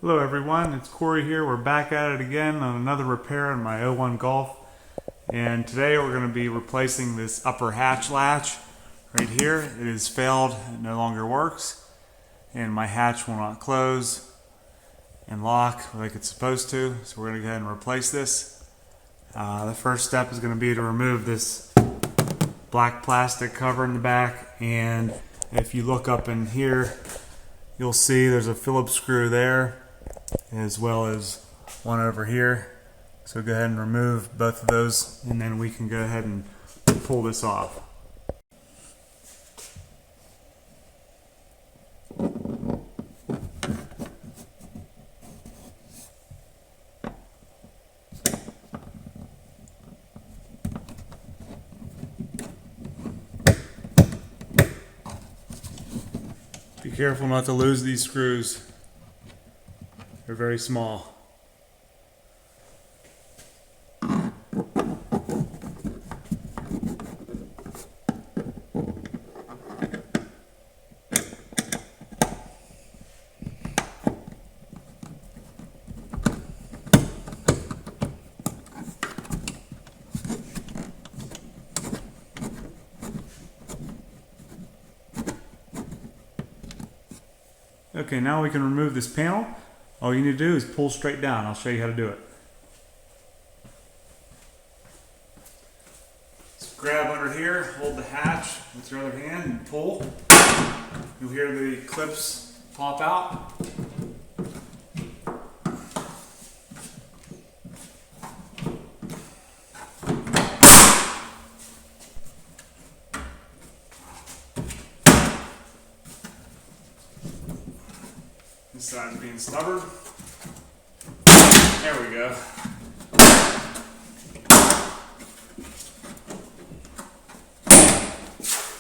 Hello everyone, it's Corey here. We're back at it again on another repair on my 01 Golf. And today we're going to be replacing this upper hatch latch right here. It has failed, it no longer works. And my hatch will not close and lock like it's supposed to. So we're going to go ahead and replace this. The first step is going to be to remove this black plastic cover in the back. And if you look up in here, you'll see there's a Phillips screw there, as well as one over here. So go ahead and remove both of those, and then we can go ahead and pull this off. Be careful not to lose these screws. They're very small. Okay, now we can remove this panel. All you need to do is pull straight down. I'll show you how to do it. So grab under here, hold the hatch with your other hand and pull. You'll hear the clips pop out. This side's being stubborn. There we go.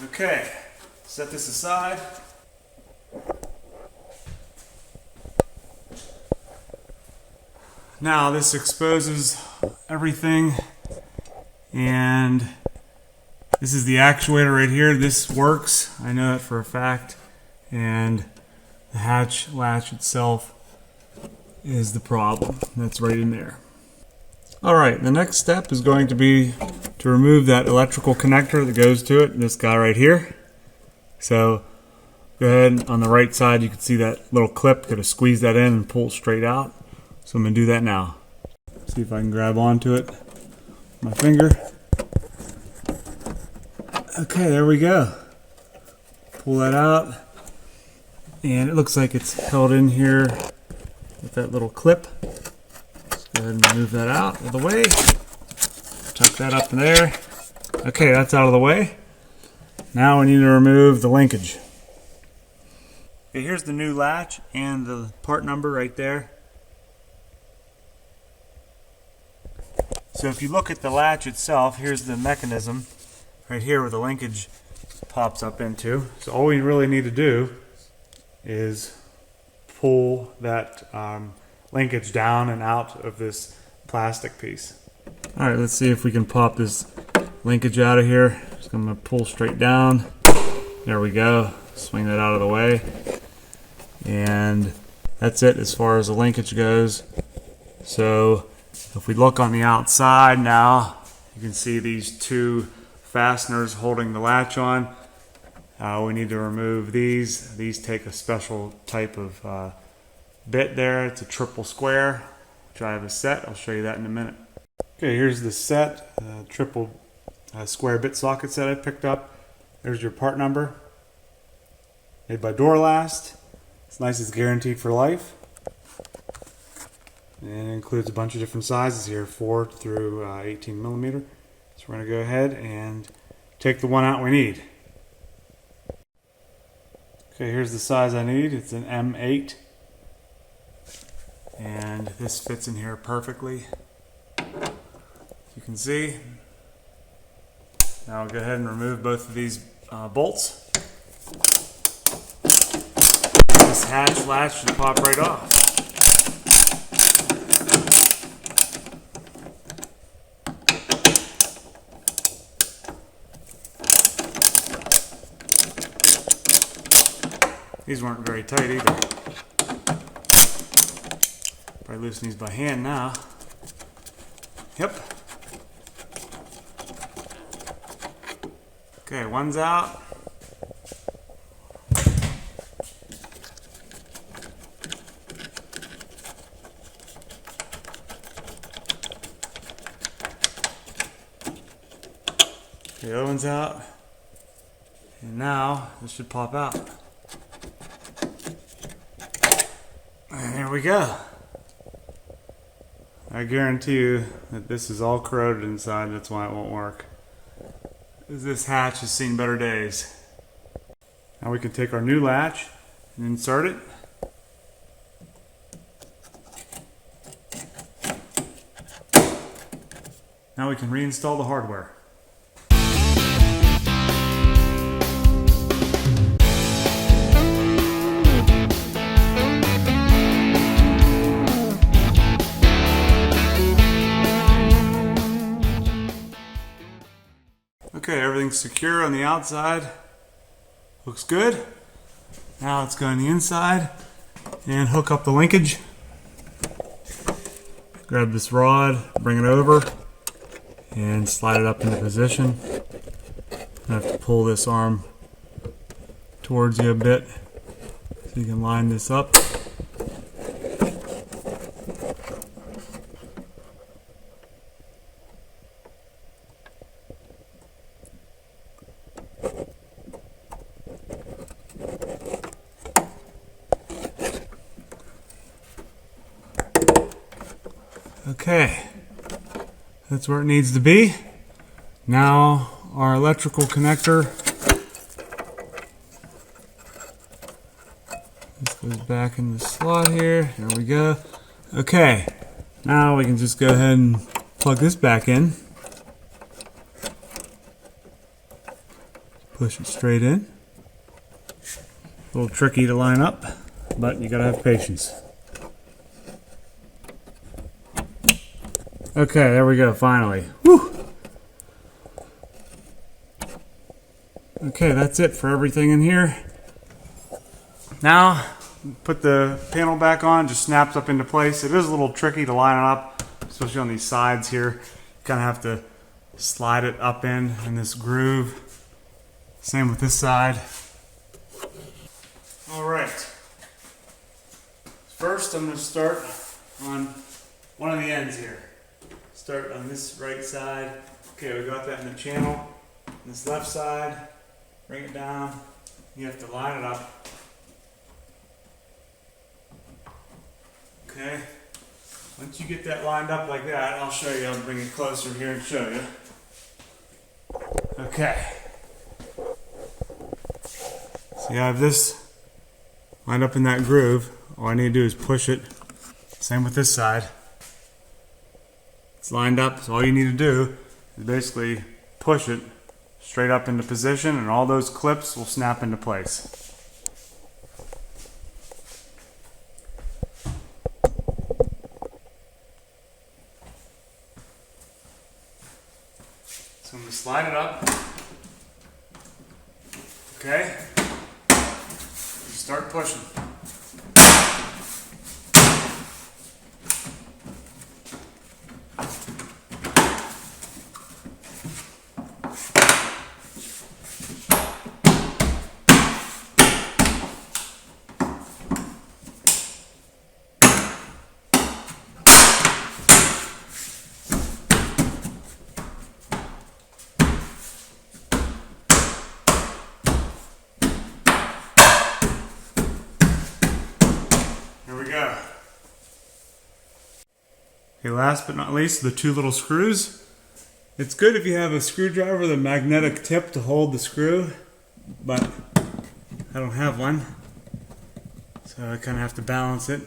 Okay, set this aside. Now this exposes everything, and this is the actuator right here. This works, I know that for a fact, and the hatch latch itself is the problem. That's right in there. Alright, the next step is going to be to remove that electrical connector that goes to it, this guy right here. So go ahead, on the right side you can see that little clip, gotta squeeze that in and pull it straight out. So I'm going to do that now. See if I can grab onto it with my finger. Okay, there we go. Pull that out. And it looks like it's held in here with that little clip. Let's go ahead and move that out of the way. Tuck that up in there. Okay, that's out of the way. Now we need to remove the linkage. Okay, here's the new latch and the part number right there. So if you look at the latch itself, here's the mechanism right here where the linkage pops up into. So all we really need to do is pull that linkage down and out of this plastic piece. Alright, let's see if we can pop this linkage out of here. Just going to pull straight down. There we go. Swing that out of the way. And that's it as far as the linkage goes. So if we look on the outside now, you can see these two fasteners holding the latch on. We need to remove these. These take a special type of bit there. It's a triple square, which I have a set. I'll show you that in a minute. Okay, here's the set, triple square bit socket set I picked up. There's your part number. Made by Last. It's nice, it's guaranteed for life. And it includes a bunch of different sizes here, 4 through 18 millimeter. So we're going to go ahead and take the one out we need. Okay, here's the size I need. It's an M8. And this fits in here perfectly. You can see. Now I'll go ahead and remove both of these bolts. This hatch latch should pop right off. These weren't very tight either. I loosen these by hand now. Yep. Okay, one's out. The other one's out. And now this should pop out. And there we go. I guarantee you that this is all corroded inside, that's why it won't work. This hatch has seen better days. Now we can take our new latch and insert it. Now we can reinstall the hardware. Okay, everything's secure on the outside. Looks good. Now let's go on the inside and hook up the linkage. Grab this rod, bring it over, and slide it up into position. I have to pull this arm towards you a bit so you can line this up. Okay, that's where it needs to be. Now our electrical connector, this goes back in the slot here. There we go. Okay, now we can just go ahead and plug this back in. Push it straight in. A little tricky to line up, but you gotta have patience. Okay, there we go, finally. Woo! Okay, that's it for everything in here. Now, put the panel back on, just snaps up into place. It is a little tricky to line it up, especially on these sides here. You kind of have to slide it up in this groove. Same with this side. All right. First, I'm going to start on one of the ends here. Start on this right side. Okay, we got that in the channel. This left side, bring it down. You have to line it up. Okay. Once you get that lined up like that, I'll show you. I'll bring it closer here and show you. Okay. See, I have this lined up in that groove. All I need to do is push it. Same with this side. It's lined up, so all you need to do is basically push it straight up into position, and all those clips will snap into place. So I'm going to slide it up. Okay? You start pushing. Okay, last but not least, the two little screws. It's good if you have a screwdriver with a magnetic tip to hold the screw, but I don't have one, so I kind of have to balance it.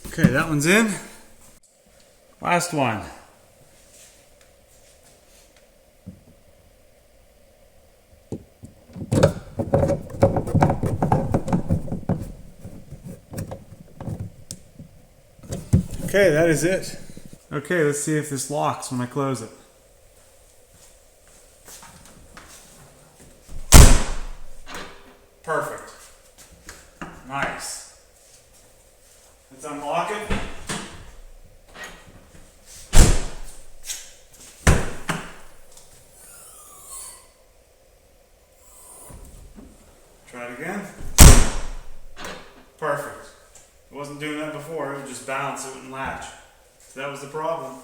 Okay, that one's in. Last one. Okay, that is it. Okay, let's see if this locks when I close it. Perfect. Nice. Let's unlock it. Try it again. Perfect. It wasn't doing that before, it would just bounce, it wouldn't latch. So that was the problem.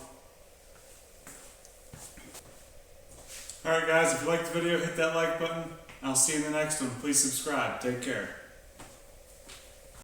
Alright guys, if you liked the video, hit that like button. I'll see you in the next one. Please subscribe. Take care.